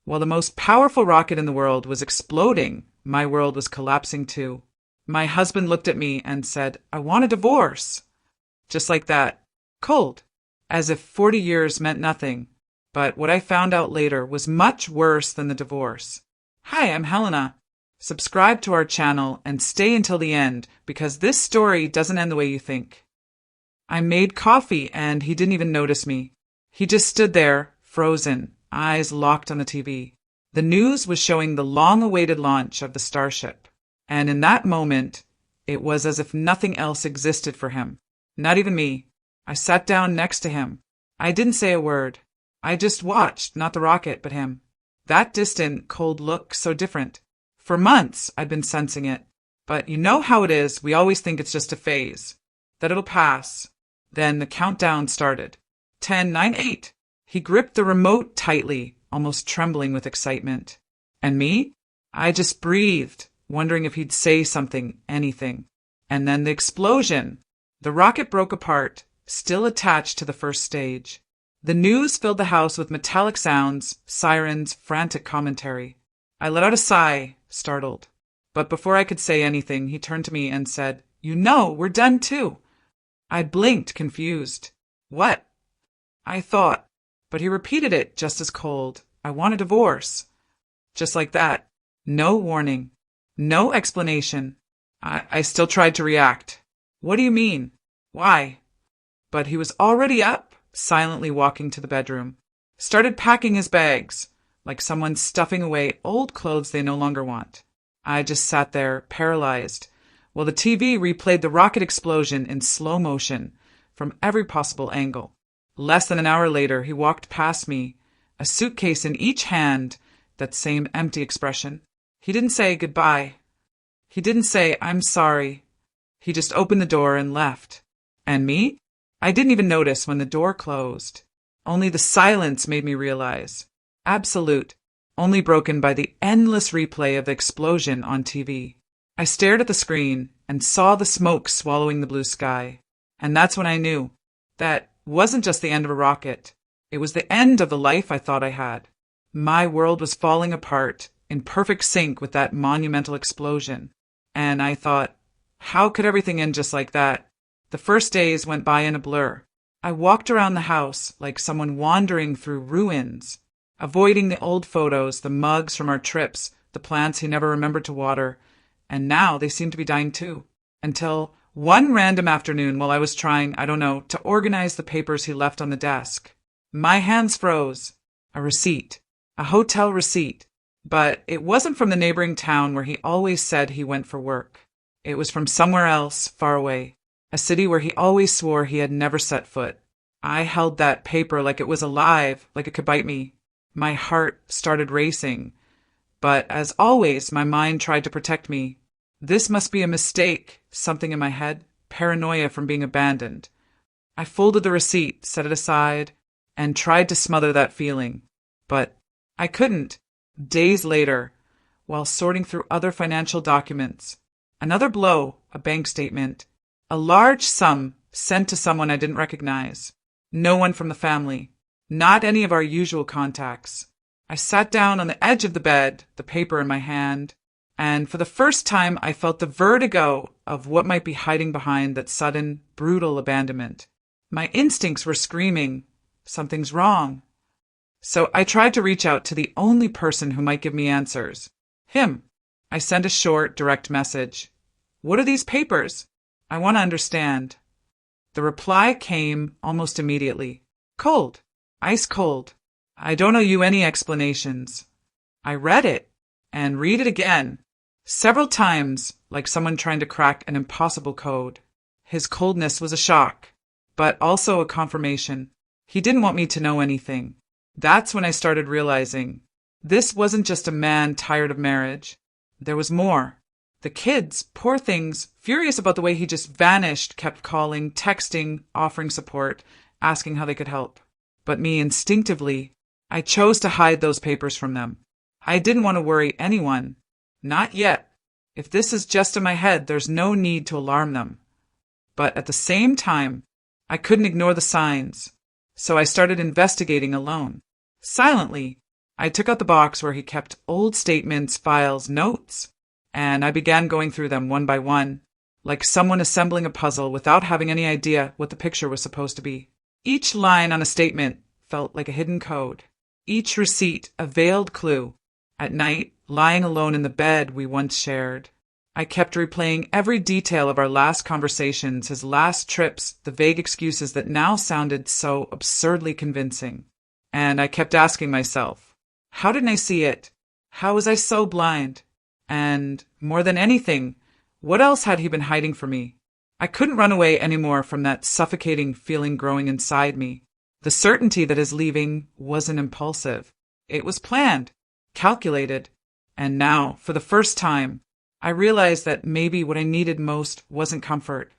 While the most powerful rocket in the world was exploding, my world was collapsing too. My husband looked at me and said, "I want a divorce." Just like that. Cold. As if 40 years meant nothing. But what I found out later was much worse than the divorce. Hi, I'm Helena. Subscribe to our channel and stay until the end, because this story doesn't end the way you think. I made coffee and he didn't even notice me. He just stood there, frozen, eyes locked on the TV. The news was showing the long-awaited launch of the Starship. And in that moment, it was as if nothing else existed for him. Not even me. I sat down next to him. I didn't say a word. I just watched, not the rocket, but him. That distant, cold look, so different. For months, I'd been sensing it. But you know how it is, we always think it's just a phase. That it'll pass. Then the countdown started. 10, 9, 8. He gripped the remote tightly, almost trembling with excitement. And me? I just breathed, wondering if he'd say something, anything. And then the explosion. The rocket broke apart, still attached to the first stage. The news filled the house with metallic sounds, sirens, frantic commentary. I let out a sigh, startled. But before I could say anything, he turned to me and said, "You know, we're done too." I blinked, confused. What? I thought. But he repeated it just as cold. "I want a divorce." Just like that. No warning. No explanation. I still tried to react. "What do you mean? Why?" But he was already up, silently walking to the bedroom. Started packing his bags, like someone stuffing away old clothes they no longer want. I just sat there, paralyzed, while the TV replayed the rocket explosion in slow motion from every possible angle. Less than an hour later, he walked past me, a suitcase in each hand, that same empty expression. He didn't say goodbye. He didn't say, "I'm sorry." He just opened the door and left. And me? I didn't even notice when the door closed. Only the silence made me realize. Absolute, only broken by the endless replay of the explosion on TV. I stared at the screen and saw the smoke swallowing the blue sky. And that's when I knew that wasn't just the end of a rocket. It was the end of the life I thought I had. My world was falling apart, in perfect sync with that monumental explosion. And I thought, how could everything end just like that? The first days went by in a blur. I walked around the house like someone wandering through ruins, avoiding the old photos, the mugs from our trips, the plants he never remembered to water, and now they seemed to be dying too. Until one random afternoon while I was trying, to organize the papers he left on the desk. My hands froze. A receipt. A hotel receipt. But it wasn't from the neighboring town where he always said he went for work. It was from somewhere else, far away. A city where he always swore he had never set foot. I held that paper like it was alive, like it could bite me. My heart started racing. But as always, my mind tried to protect me. This must be a mistake, something in my head, paranoia from being abandoned. I folded the receipt, set it aside, and tried to smother that feeling. But I couldn't. Days later, while sorting through other financial documents, another blow, a bank statement, a large sum sent to someone I didn't recognize. No one from the family. Not any of our usual contacts. I sat down on the edge of the bed, the paper in my hand, and for the first time I felt the vertigo of what might be hiding behind that sudden, brutal abandonment. My instincts were screaming, something's wrong. So I tried to reach out to the only person who might give me answers. Him. I sent a short, direct message. "What are these papers? I want to understand." The reply came almost immediately. Cold. Ice cold. "I don't owe you any explanations." I read it, and read it again, several times, like someone trying to crack an impossible code. His coldness was a shock, but also a confirmation. He didn't want me to know anything. That's when I started realizing this wasn't just a man tired of marriage. There was more. The kids, poor things, furious about the way he just vanished, kept calling, texting, offering support, asking how they could help. But me, instinctively, I chose to hide those papers from them. I didn't want to worry anyone. Not yet. If this is just in my head, there's no need to alarm them. But at the same time, I couldn't ignore the signs. So I started investigating alone. Silently. I took out the box where he kept old statements, files, notes, and I began going through them one by one, like someone assembling a puzzle without having any idea what the picture was supposed to be. Each line on a statement felt like a hidden code. Each receipt a veiled clue. At night, lying alone in the bed we once shared, I kept replaying every detail of our last conversations, his last trips, the vague excuses that now sounded so absurdly convincing. And I kept asking myself, how didn't I see it? How was I so blind? And, more than anything, what else had he been hiding from me? I couldn't run away anymore from that suffocating feeling growing inside me. The certainty that his leaving wasn't impulsive. It was planned, calculated, and now, for the first time, I realized that maybe what I needed most wasn't comfort,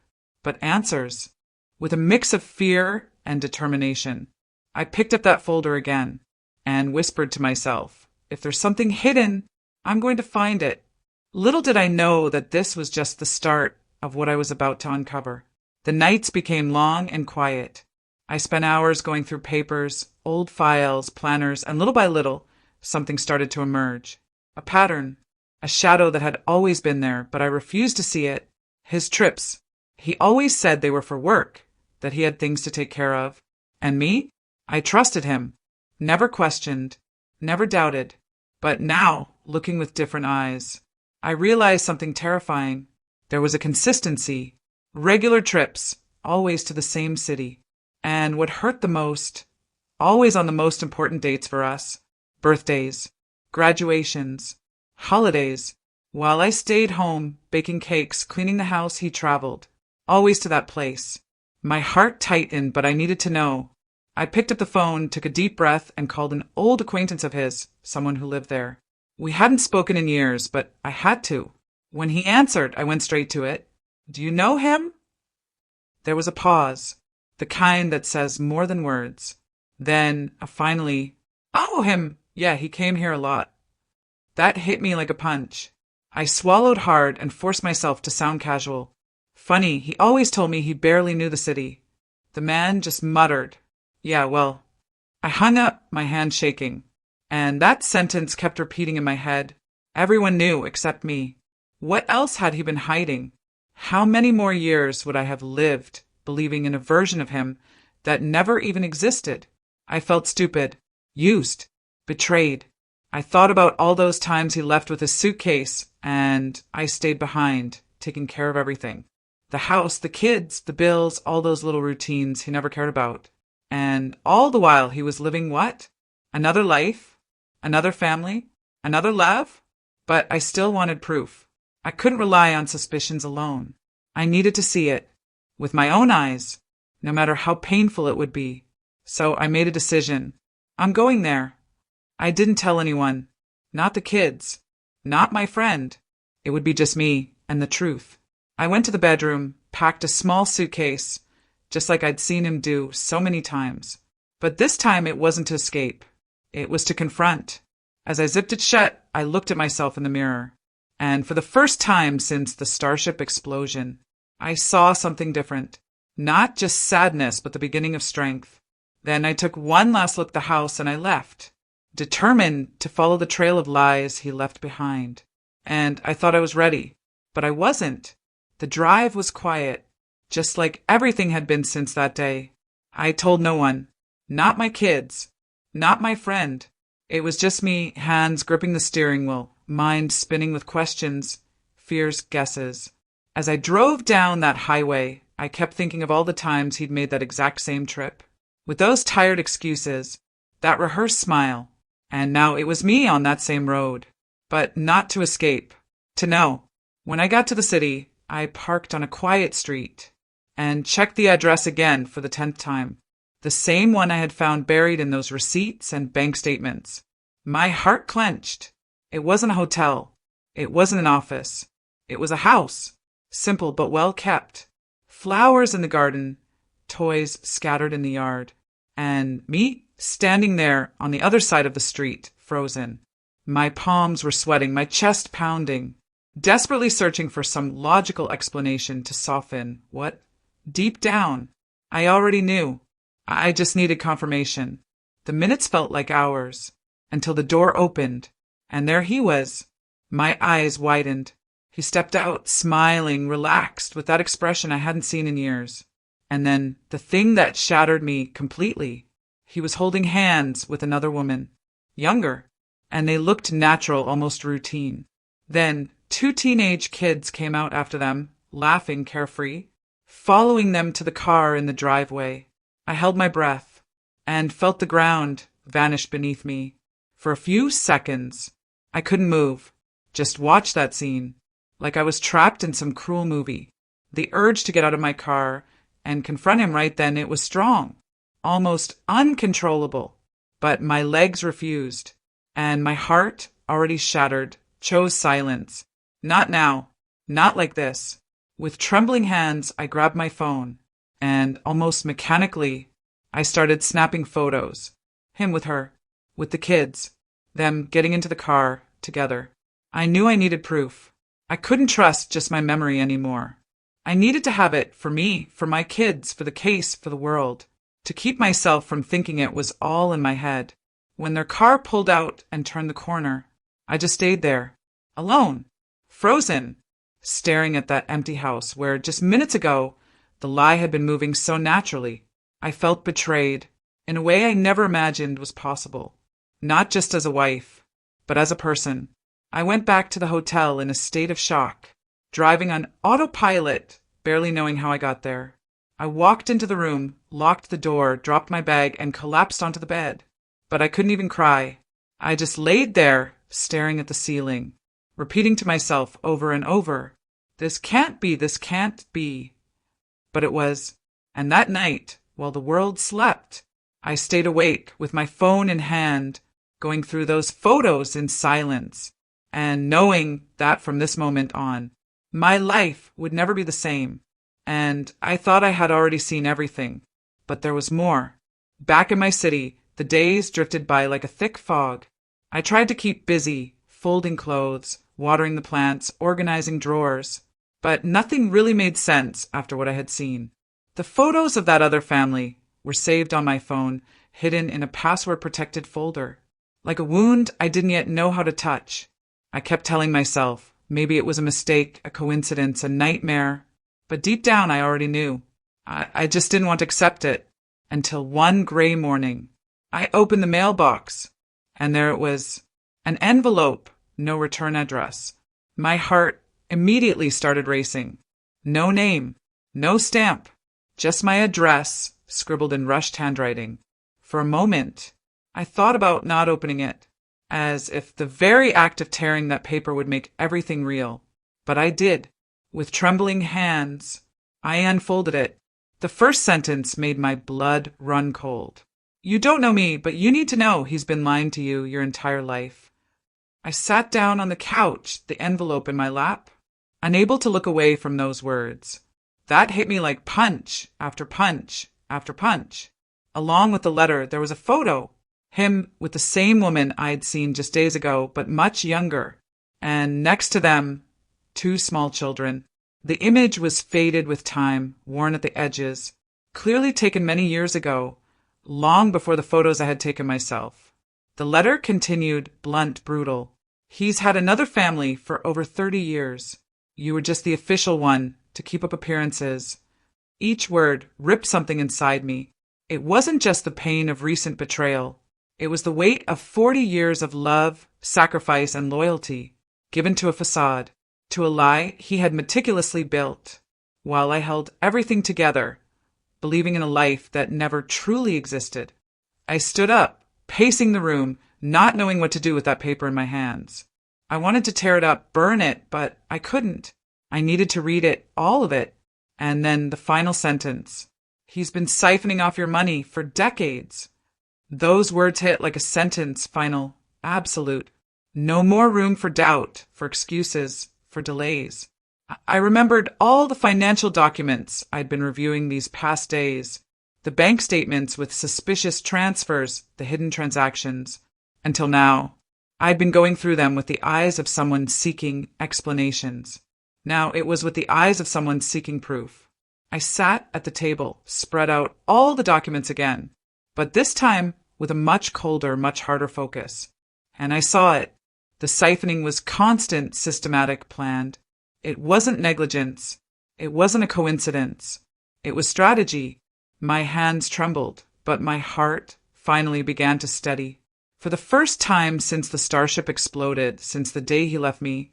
but answers. With a mix of fear and determination, I picked up that folder again and whispered to myself, if there's something hidden, I'm going to find it. Little did I know that this was just the start of what I was about to uncover. The nights became long and quiet. I spent hours going through papers, old files, planners, and little by little, something started to emerge. A pattern, a shadow that had always been there, but I refused to see it. His trips. He always said they were for work, that he had things to take care of. And me? I trusted him. Never questioned, never doubted. But now, looking with different eyes, I realized something terrifying. There was a consistency. Regular trips, always to the same city. And what hurt the most, always on the most important dates for us. Birthdays, graduations, holidays. While I stayed home, baking cakes, cleaning the house, he traveled. Always to that place. My heart tightened, but I needed to know. I picked up the phone, took a deep breath, and called an old acquaintance of his, someone who lived there. We hadn't spoken in years, but I had to. When he answered, I went straight to it. Do you know him? There was a pause, the kind that says more than words. Then, finally, oh, him! Yeah, he came here a lot. That hit me like a punch. I swallowed hard and forced myself to sound casual. Funny, he always told me he barely knew the city. The man just muttered. Yeah, well. I hung up, my hand shaking. And that sentence kept repeating in my head. Everyone knew except me. What else had he been hiding? How many more years would I have lived believing in a version of him that never even existed? I felt stupid, used, betrayed. I thought about all those times he left with his suitcase, and I stayed behind, taking care of everything. The house, the kids, the bills, all those little routines he never cared about. And all the while he was living what? Another life? Another family? Another love? But I still wanted proof. I couldn't rely on suspicions alone. I needed to see it, with my own eyes, no matter how painful it would be. So I made a decision. I'm going there. I didn't tell anyone. Not the kids. Not my friend. It would be just me and the truth. I went to the bedroom, packed a small suitcase, just like I'd seen him do so many times. But this time it wasn't to escape. It was to confront. As I zipped it shut, I looked at myself in the mirror. And for the first time since the Starship explosion, I saw something different. Not just sadness, but the beginning of strength. Then I took one last look at the house and I left, determined to follow the trail of lies he left behind. And I thought I was ready, but I wasn't. The drive was quiet, just like everything had been since that day. I told no one. Not my kids. Not my friend. It was just me, hands gripping the steering wheel, mind spinning with questions, fears, guesses. As I drove down that highway, I kept thinking of all the times he'd made that exact same trip. With those tired excuses, that rehearsed smile. And now it was me on that same road. But not to escape. To know. When I got to the city, I parked on a quiet street and checked the address again for the 10th time. The same one I had found buried in those receipts and bank statements. My heart clenched. It wasn't a hotel. It wasn't an office. It was a house. Simple but well kept. Flowers in the garden, toys scattered in the yard. And me, standing there on the other side of the street, frozen. My palms were sweating, my chest pounding, desperately searching for some logical explanation to soften what, deep down, I already knew. I just needed confirmation. The minutes felt like hours. until the door opened, and there he was. My eyes widened. He stepped out, smiling, relaxed, with that expression I hadn't seen in years. And then the thing that shattered me completely. He was holding hands with another woman, younger, and they looked natural, almost routine. Then 2 teenage kids came out after them, laughing carefree, following them to the car in the driveway. I held my breath and felt the ground vanish beneath me. For a few seconds, I couldn't move, just watch that scene, like I was trapped in some cruel movie. The urge to get out of my car and confront him right then, it was strong, almost uncontrollable. But my legs refused, and my heart, already shattered, chose silence. Not now. Not like this. With trembling hands, I grabbed my phone, and almost mechanically, I started snapping photos. Him with her, with the kids, them getting into the car together. I knew I needed proof. I couldn't trust just my memory anymore. I needed to have it for me, for my kids, for the case, for the world, to keep myself from thinking it was all in my head. When their car pulled out and turned the corner, I just stayed there, alone, frozen, staring at that empty house where just minutes ago the lie had been moving so naturally. I felt betrayed in a way I never imagined was possible, not just as a wife, but as a person. I went back to the hotel in a state of shock, driving on autopilot, barely knowing how I got there. I walked into the room, locked the door, dropped my bag, and collapsed onto the bed. But I couldn't even cry. I just laid there, staring at the ceiling, repeating to myself over and over, this can't be, this can't be. But it was. And that night, while the world slept, I stayed awake with my phone in hand, going through those photos in silence, and knowing that from this moment on, my life would never be the same. And I thought I had already seen everything, but there was more. Back in my city, the days drifted by like a thick fog. I tried to keep busy, folding clothes, watering the plants, organizing drawers, but nothing really made sense after what I had seen. The photos of that other family were saved on my phone, hidden in a password-protected folder, like a wound I didn't yet know how to touch. I kept telling myself, maybe it was a mistake, a coincidence, a nightmare, but deep down I already knew. I just didn't want to accept it, until one gray morning, I opened the mailbox, and there it was, an envelope, no return address. My heart immediately started racing. No name, no stamp, just my address, scribbled in rushed handwriting. For a moment, I thought about not opening it, as if the very act of tearing that paper would make everything real. But I did. With trembling hands, I unfolded it. The first sentence made my blood run cold. You don't know me, but you need to know he's been lying to you your entire life. I sat down on the couch, the envelope in my lap, unable to look away from those words. That hit me like punch after punch after punch. Along with the letter, there was a photo. Him with the same woman I'd seen just days ago, but much younger. And next to them, 2 small children. The image was faded with time, worn at the edges, clearly taken many years ago, long before the photos I had taken myself. The letter continued, blunt, brutal. He's had another family for over 30 years. You were just the official one to keep up appearances. Each word ripped something inside me. It wasn't just the pain of recent betrayal. It was the weight of 40 years of love, sacrifice, and loyalty, given to a facade, to a lie he had meticulously built, while I held everything together, believing in a life that never truly existed. I stood up, pacing the room, not knowing what to do with that paper in my hands. I wanted to tear it up, burn it, but I couldn't. I needed to read it, all of it. And then the final sentence. He's been siphoning off your money for decades. Those words hit like a sentence, final, absolute. No more room for doubt, for excuses, for delays. I remembered all the financial documents I'd been reviewing these past days, the bank statements with suspicious transfers, the hidden transactions. Until now, I'd been going through them with the eyes of someone seeking explanations. Now it was with the eyes of someone seeking proof. I sat at the table, spread out all the documents again, but this time with a much colder, much harder focus. And I saw it. The siphoning was constant, systematic, planned. It wasn't negligence. It wasn't a coincidence. It was strategy. My hands trembled, but my heart finally began to steady. For the first time since the Starship exploded, since the day he left me,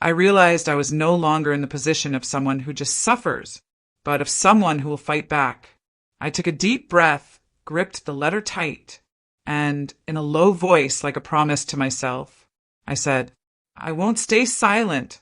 I realized I was no longer in the position of someone who just suffers, but of someone who will fight back. I took a deep breath, gripped the letter tight, and, in a low voice like a promise to myself, I said, "I won't stay silent."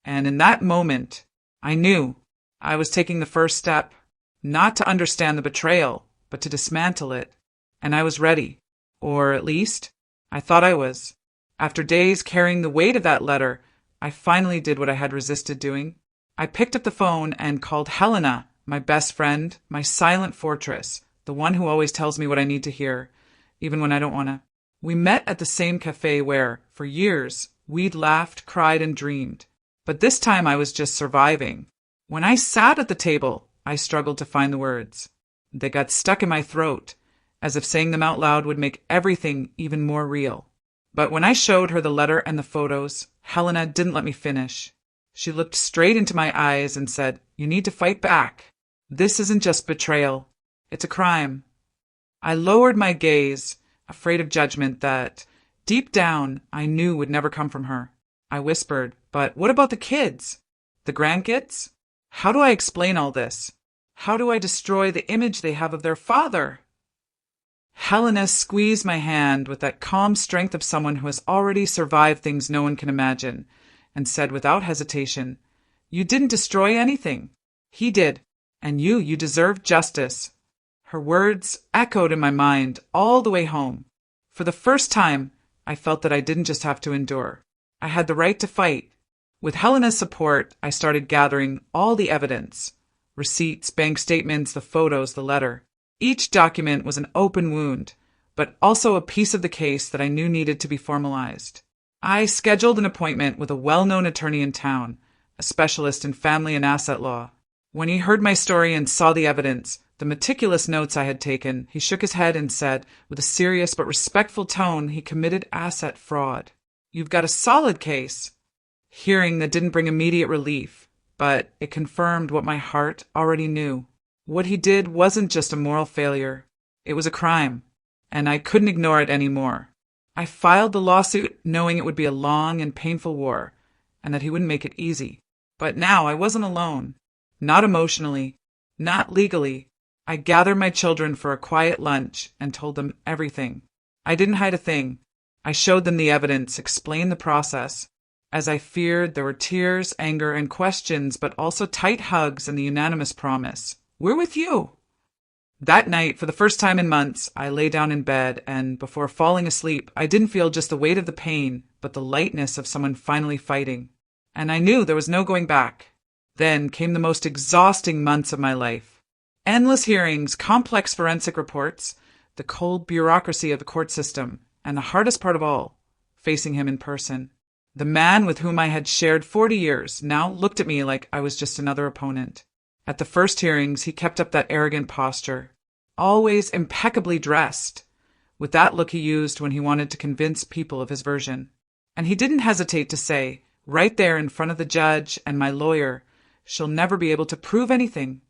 And in that moment, I knew I was taking the first step, not to understand the betrayal, but to dismantle it. And I was ready. Or at least, I thought I was. After days carrying the weight of that letter, I finally did what I had resisted doing. I picked up the phone and called Helena, my best friend, my silent fortress, the one who always tells me what I need to hear, even when I don't want to. We met at the same cafe where, for years, we'd laughed, cried, and dreamed. But this time I was just surviving. When I sat at the table, I struggled to find the words. They got stuck in my throat, as if saying them out loud would make everything even more real. But when I showed her the letter and the photos, Helena didn't let me finish. She looked straight into my eyes and said, "You need to fight back. This isn't just betrayal. It's a crime." I lowered my gaze, afraid of judgment that, deep down, I knew would never come from her. I whispered, "But what about the kids? The grandkids? How do I explain all this? How do I destroy the image they have of their father?" Helena squeezed my hand with that calm strength of someone who has already survived things no one can imagine, and said without hesitation, "You didn't destroy anything. He did. And you deserve justice." Her words echoed in my mind all the way home. For the first time, I felt that I didn't just have to endure. I had the right to fight. With Helena's support, I started gathering all the evidence. Receipts, bank statements, the photos, the letter. Each document was an open wound, but also a piece of the case that I knew needed to be formalized. I scheduled an appointment with a well-known attorney in town, a specialist in family and asset law. When he heard my story and saw the evidence, the meticulous notes I had taken, he shook his head and said, with a serious but respectful tone, he committed asset fraud. "You've got a solid case." Hearing that didn't bring immediate relief, but it confirmed what my heart already knew. What he did wasn't just a moral failure. It was a crime, and I couldn't ignore it anymore. I filed the lawsuit knowing it would be a long and painful war, and that he wouldn't make it easy. But now I wasn't alone. Not emotionally, not legally. I gathered my children for a quiet lunch and told them everything. I didn't hide a thing. I showed them the evidence, explained the process. As I feared, there were tears, anger, and questions, but also tight hugs and the unanimous promise, "We're with you." That night, for the first time in months, I lay down in bed, and before falling asleep, I didn't feel just the weight of the pain, but the lightness of someone finally fighting. And I knew there was no going back. Then came the most exhausting months of my life. Endless hearings, complex forensic reports, the cold bureaucracy of the court system, and the hardest part of all, facing him in person. The man with whom I had shared 40 years now looked at me like I was just another opponent. At the first hearings, he kept up that arrogant posture, always impeccably dressed, with that look he used when he wanted to convince people of his version. And he didn't hesitate to say, right there in front of the judge and my lawyer, "She'll never be able to prove anything."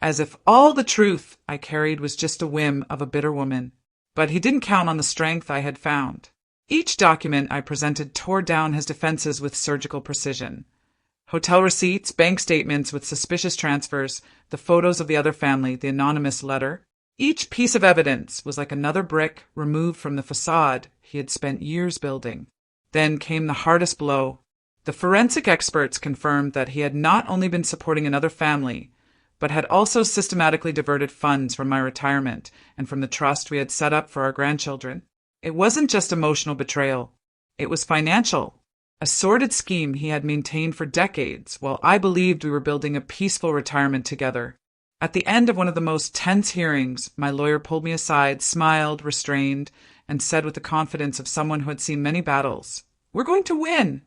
As if all the truth I carried was just a whim of a bitter woman. But he didn't count on the strength I had found. Each document I presented tore down his defenses with surgical precision. Hotel receipts, bank statements with suspicious transfers, the photos of the other family, the anonymous letter. Each piece of evidence was like another brick removed from the facade he had spent years building. Then came the hardest blow. The forensic experts confirmed that he had not only been supporting another family, but had also systematically diverted funds from my retirement and from the trust we had set up for our grandchildren. It wasn't just emotional betrayal. It was financial. A sordid scheme he had maintained for decades, while I believed we were building a peaceful retirement together. At the end of one of the most tense hearings, my lawyer pulled me aside, smiled, restrained, and said with the confidence of someone who had seen many battles, "We're going to win."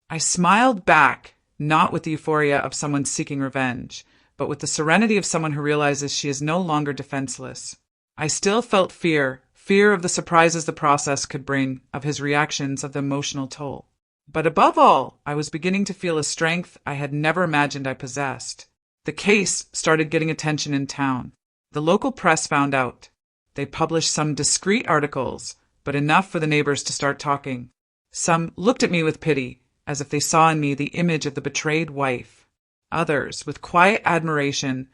I smiled back, not with the euphoria of someone seeking revenge, but with the serenity of someone who realizes she is no longer defenseless. I still felt fear fear of the surprises the process could bring, of his reactions, of the emotional toll. But above all, I was beginning to feel a strength I had never imagined I possessed. The case started getting attention in town. The local press found out. They published some discreet articles, but enough for the neighbors to start talking. Some looked at me with pity, as if they saw in me the image of the betrayed wife. Others, with quiet admiration,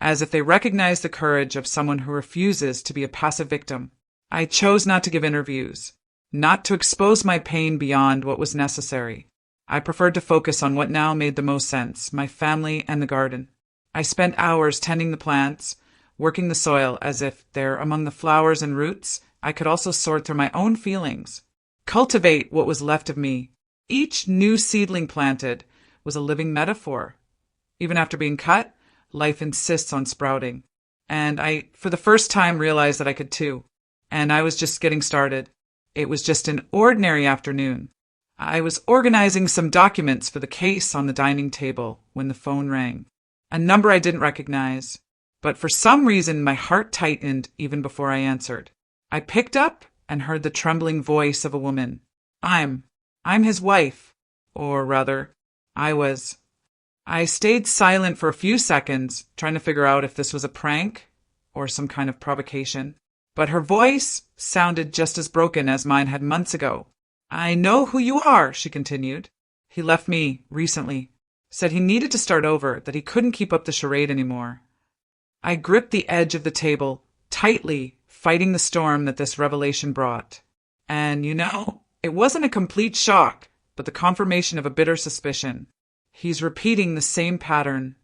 as if they recognized the courage of someone who refuses to be a passive victim. I chose not to give interviews, not to expose my pain beyond what was necessary. I preferred to focus on what now made the most sense, my family and the garden. I spent hours tending the plants, working the soil as if there, among the flowers and roots, I could also sort through my own feelings, cultivate what was left of me. Each new seedling planted was a living metaphor. Even after being cut, life insists on sprouting. And I, for the first time, realized that I could too. And I was just getting started. It was just an ordinary afternoon. I was organizing some documents for the case on the dining table when the phone rang. A number I didn't recognize, but for some reason my heart tightened even before I answered. I picked up and heard the trembling voice of a woman. I'm his wife. Or rather, I was. I stayed silent for a few seconds, trying to figure out if this was a prank or some kind of provocation. But her voice sounded just as broken as mine had months ago. I know who you are, she continued. He left me recently. Said he needed to start over, that he couldn't keep up the charade anymore. I gripped the edge of the table, tightly, fighting the storm that this revelation brought. And, it wasn't a complete shock, but the confirmation of a bitter suspicion. He's repeating the same pattern.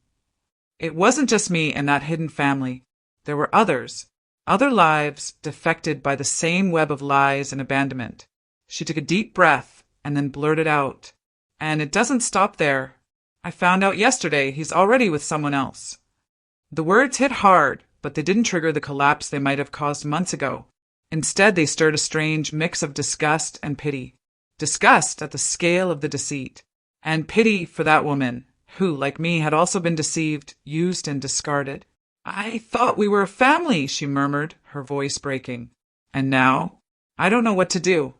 It wasn't just me and that hidden family. There were others. Other lives defected by the same web of lies and abandonment. She took a deep breath and then blurted out, "And it doesn't stop there. I found out yesterday he's already with someone else." The words hit hard, but they didn't trigger the collapse they might have caused months ago. Instead, they stirred a strange mix of disgust and pity. Disgust at the scale of the deceit, and pity for that woman, who, like me, had also been deceived, used, and discarded. "I thought we were a family," she murmured, her voice breaking. "And now? I don't know what to do."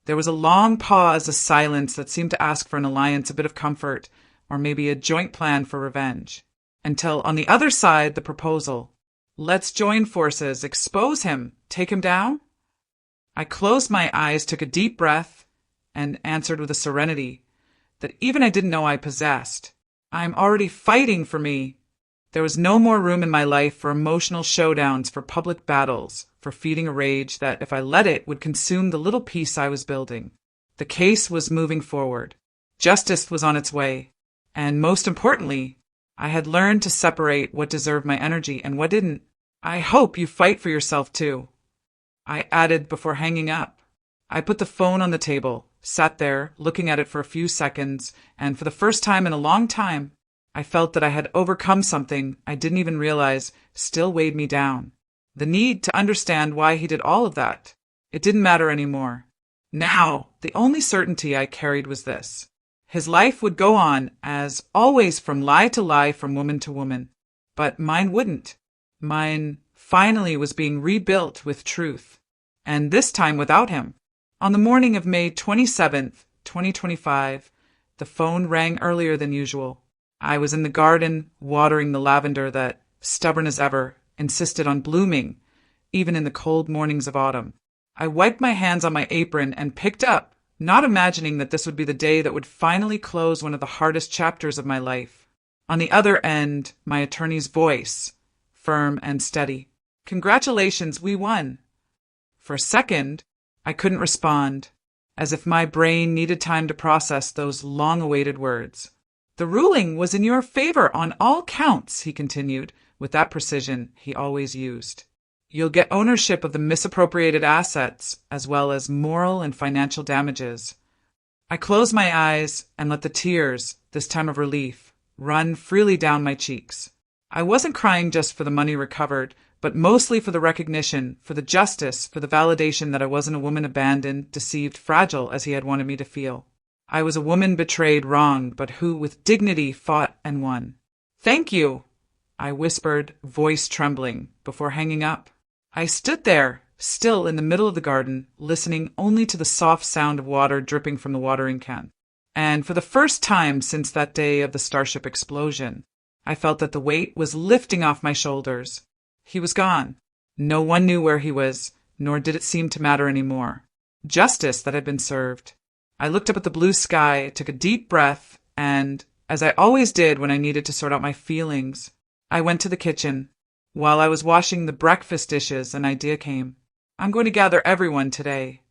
There was a long pause, a silence that seemed to ask for an alliance, a bit of comfort, or maybe a joint plan for revenge. Until, on the other side, the proposal. "Let's join forces, expose him, take him down?" I closed my eyes, took a deep breath, and answered with a serenity that even I didn't know I possessed. "I'm already fighting for me." There was no more room in my life for emotional showdowns, for public battles, for feeding a rage that, if I let it, would consume the little peace I was building. The case was moving forward. Justice was on its way. And most importantly, I had learned to separate what deserved my energy and what didn't. "I hope you fight for yourself too," I added before hanging up. I put the phone on the table, sat there, looking at it for a few seconds, and for the first time in a long time, I felt that I had overcome something I didn't even realize still weighed me down. The need to understand why he did all of that. It didn't matter anymore. Now, the only certainty I carried was this. His life would go on, as always, from lie to lie, from woman to woman. But mine wouldn't. Mine finally was being rebuilt with truth. And this time without him. On the morning of May 27th, 2025, the phone rang earlier than usual. I was in the garden, watering the lavender that, stubborn as ever, insisted on blooming, even in the cold mornings of autumn. I wiped my hands on my apron and picked up, not imagining that this would be the day that would finally close one of the hardest chapters of my life. On the other end, my attorney's voice, firm and steady. "Congratulations, we won." For a second, I couldn't respond, as if my brain needed time to process those long-awaited words. "The ruling was in your favor on all counts," he continued, with that precision he always used. "You'll get ownership of the misappropriated assets, as well as moral and financial damages." I closed my eyes and let the tears, this time of relief, run freely down my cheeks. I wasn't crying just for the money recovered, but mostly for the recognition, for the justice, for the validation that I wasn't a woman abandoned, deceived, fragile as he had wanted me to feel. I was a woman betrayed, wronged, but who, with dignity, fought and won. "Thank you," I whispered, voice trembling, before hanging up. I stood there, still in the middle of the garden, listening only to the soft sound of water dripping from the watering can. And for the first time since that day of the Starship explosion, I felt that the weight was lifting off my shoulders. He was gone. No one knew where he was, nor did it seem to matter anymore. Justice that had been served. I looked up at the blue sky, took a deep breath, and, as I always did when I needed to sort out my feelings, I went to the kitchen. While I was washing the breakfast dishes, an idea came. I'm going to gather everyone today.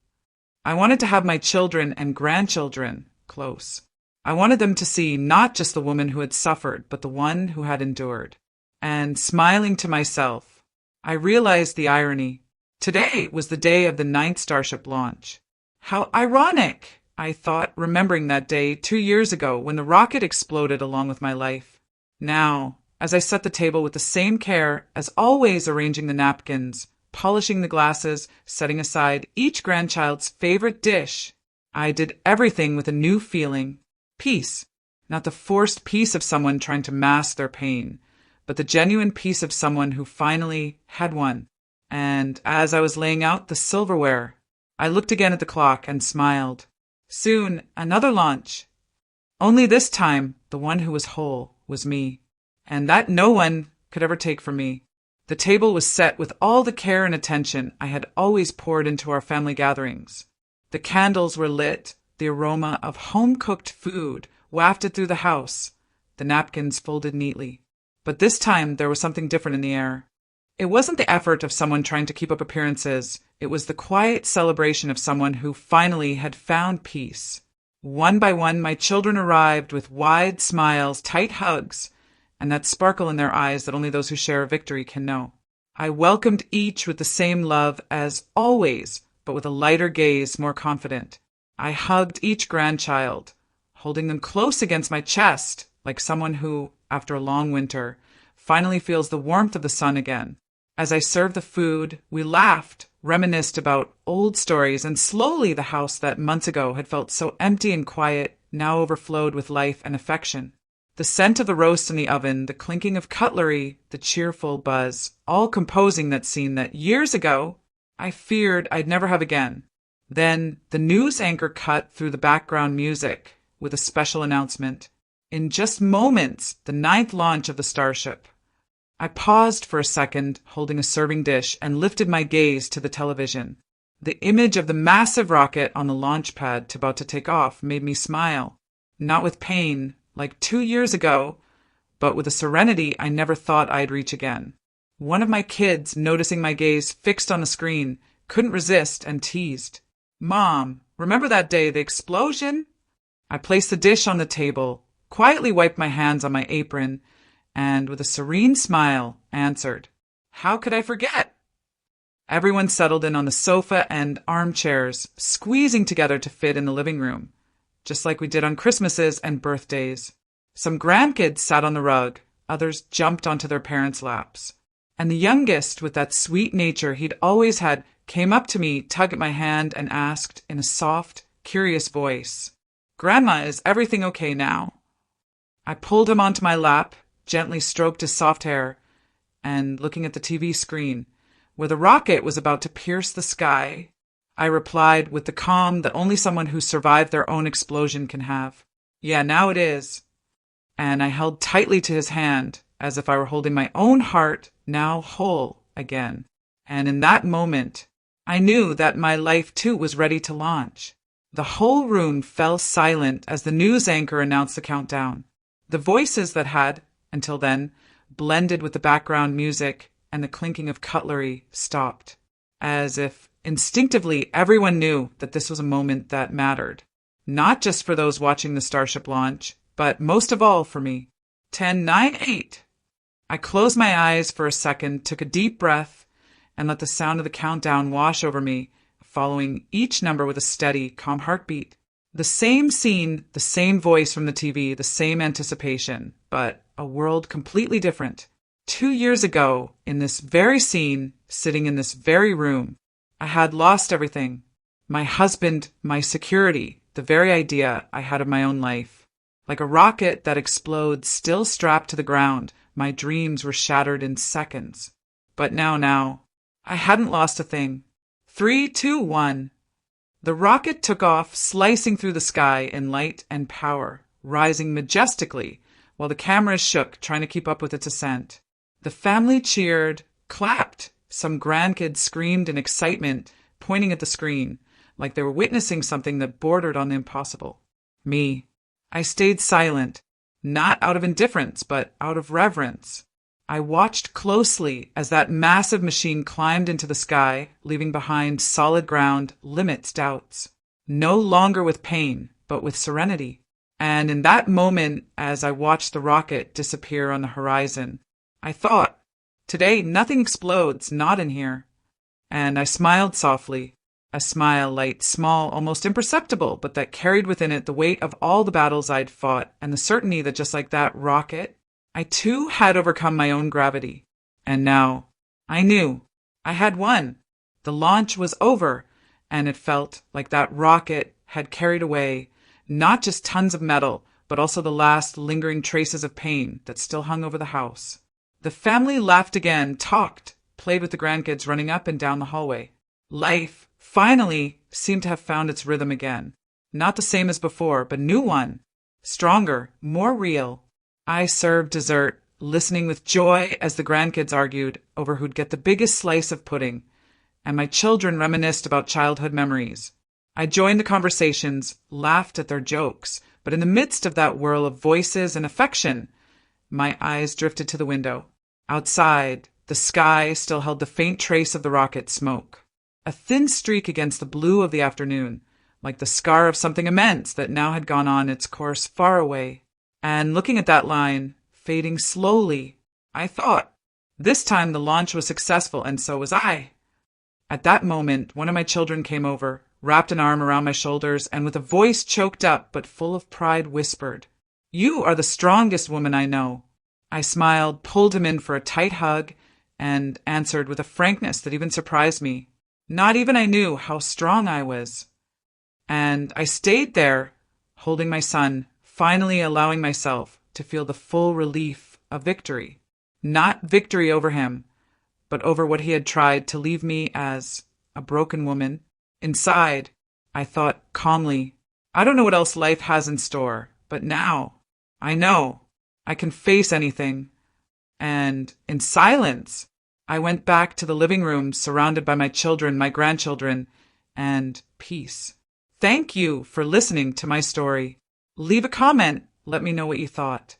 I wanted to have my children and grandchildren close. I wanted them to see not just the woman who had suffered, but the one who had endured. And smiling to myself, I realized the irony. Today was the day of the 9th Starship launch. How ironic, I thought, remembering that day 2 years ago when the rocket exploded along with my life. Now, as I set the table with the same care as always, arranging the napkins, polishing the glasses, setting aside each grandchild's favorite dish, I did everything with a new feeling. Peace. Not the forced peace of someone trying to mask their pain, but the genuine peace of someone who finally had one. And as I was laying out the silverware, I looked again at the clock and smiled. Soon, another launch. Only this time, the one who was whole was me. And that no one could ever take from me. The table was set with all the care and attention I had always poured into our family gatherings. The candles were lit, the aroma of home-cooked food wafted through the house, the napkins folded neatly. But this time there was something different in the air. It wasn't the effort of someone trying to keep up appearances. It was the quiet celebration of someone who finally had found peace. One by one, my children arrived with wide smiles, tight hugs, and that sparkle in their eyes that only those who share a victory can know. I welcomed each with the same love as always, but with a lighter gaze, more confident. I hugged each grandchild, holding them close against my chest, like someone who, after a long winter, finally feels the warmth of the sun again. As I served the food, we laughed, reminisced about old stories, and slowly the house that months ago had felt so empty and quiet now overflowed with life and affection. The scent of the roast in the oven, the clinking of cutlery, the cheerful buzz, all composing that scene that years ago I feared I'd never have again. Then the news anchor cut through the background music with a special announcement. In just moments, the 9th launch of the Starship. I paused for a second, holding a serving dish, and lifted my gaze to the television. The image of the massive rocket on the launch pad about to take off made me smile, not with pain, like 2 years ago, but with a serenity I never thought I'd reach again. One of my kids, noticing my gaze fixed on the screen, couldn't resist and teased. Mom, remember that day, the explosion? I placed the dish on the table, quietly wiped my hands on my apron, and with a serene smile, answered, How could I forget? Everyone settled in on the sofa and armchairs, squeezing together to fit in the living room, just like we did on Christmases and birthdays. Some grandkids sat on the rug, others jumped onto their parents' laps. And the youngest, with that sweet nature he'd always had, came up to me, tugged at my hand, and asked in a soft, curious voice, Grandma, is everything okay now? I pulled him onto my lap, gently stroked his soft hair, and looking at the TV screen, where the rocket was about to pierce the sky, I replied with the calm that only someone who survived their own explosion can have. Yeah, now it is. And I held tightly to his hand, as if I were holding my own heart, now whole again. And in that moment, I knew that my life too was ready to launch. The whole room fell silent as the news anchor announced the countdown. The voices that had, until then, blended with the background music and the clinking of cutlery stopped, as if instinctively everyone knew that this was a moment that mattered, not just for those watching the Starship launch, but most of all for me. 10, 9, 8. I closed my eyes for a second, took a deep breath, and let the sound of the countdown wash over me, following each number with a steady, calm heartbeat. The same scene, the same voice from the TV, the same anticipation, but a world completely different. 2 years ago, in this very scene, sitting in this very room, I had lost everything. My husband, my security, the very idea I had of my own life. Like a rocket that explodes, still strapped to the ground, my dreams were shattered in seconds. But now, I hadn't lost a thing. 3, 2, 1. The rocket took off, slicing through the sky in light and power, rising majestically while the cameras shook, trying to keep up with its ascent. The family cheered, clapped. Some grandkids screamed in excitement, pointing at the screen, like they were witnessing something that bordered on the impossible. Me, I stayed silent, not out of indifference, but out of reverence. I watched closely as that massive machine climbed into the sky, leaving behind solid ground, limits, doubts. No longer with pain, but with serenity. And in that moment, as I watched the rocket disappear on the horizon, I thought, today nothing explodes, not in here. And I smiled softly, a smile light, small, almost imperceptible, but that carried within it the weight of all the battles I'd fought and the certainty that just like that rocket, I too had overcome my own gravity. And now, I knew, I had won. The launch was over, and it felt like that rocket had carried away not just tons of metal, but also the last lingering traces of pain that still hung over the house. The family laughed again, talked, played with the grandkids running up and down the hallway. Life, finally, seemed to have found its rhythm again. Not the same as before, but a new one. Stronger, more real. I served dessert, listening with joy as the grandkids argued over who'd get the biggest slice of pudding, and my children reminisced about childhood memories. I joined the conversations, laughed at their jokes, but in the midst of that whirl of voices and affection, my eyes drifted to the window. Outside, the sky still held the faint trace of the rocket smoke, a thin streak against the blue of the afternoon, like the scar of something immense that now had gone on its course far away. And looking at that line, fading slowly, I thought, this time the launch was successful, and so was I. At that moment, one of my children came over, wrapped an arm around my shoulders, and with a voice choked up but full of pride whispered, "You are the strongest woman I know." I smiled, pulled him in for a tight hug, and answered with a frankness that even surprised me. Not even I knew how strong I was. And I stayed there, holding my son, finally allowing myself to feel the full relief of victory. Not victory over him, but over what he had tried to leave me as a broken woman. Inside, I thought calmly, I don't know what else life has in store, but now I know I can face anything. And in silence, I went back to the living room surrounded by my children, my grandchildren, and peace. Thank you for listening to my story. Leave a comment. Let me know what you thought.